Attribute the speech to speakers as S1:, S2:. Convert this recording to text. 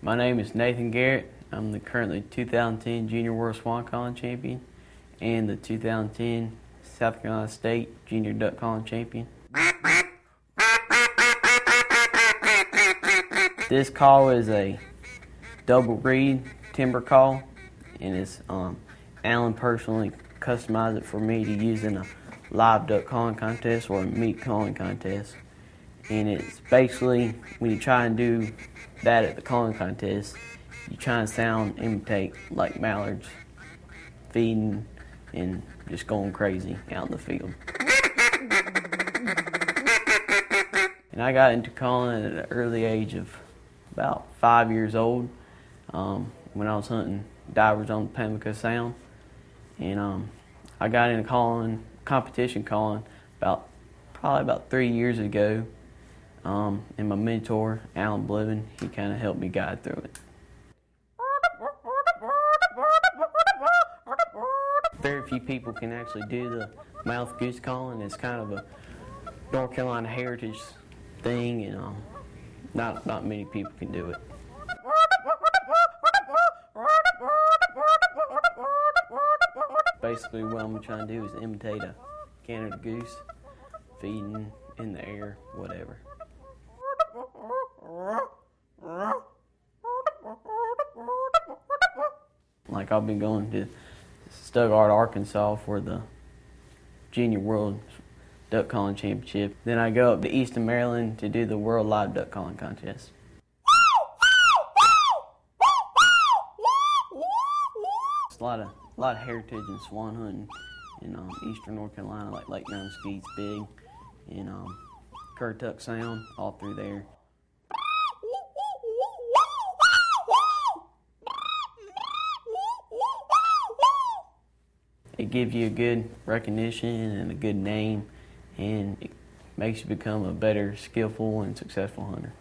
S1: My name is Nathan Garrett. I'm the currently 2010 Junior World Swan Calling Champion and the 2010 South Carolina State Junior Duck Calling Champion. This call is a double reed timber call, and it's Alan personally customized it for me to use in a live duck calling contest or a meat calling contest. And it's basically, when you try and do that at the calling contest, you try and imitate like mallards, feeding and just going crazy out in the field. And I got into calling at an early age of about 5 years old when I was hunting divers on the Pamlico Sound. And I got into competition calling probably about 3 years ago. And my mentor, Alan Blevin, he kind of helped me guide through it. Very few people can actually do the mouth goose calling. It's kind of a North Carolina heritage thing, and not many people can do it. Basically, what I'm trying to do is imitate a Canada goose, feeding in the air, whatever. Like, I'll be going to Stuttgart, Arkansas for the Junior World Duck Calling Championship. Then I go up to Easton, Maryland to do the World Live Duck Calling Contest. It's a lot of heritage in swan hunting in eastern North Carolina, like Lake Mountain Skeet's big, and Currituck Sound, all through there. It gives you a good recognition and a good name, and it makes you become a better, skillful, and successful hunter.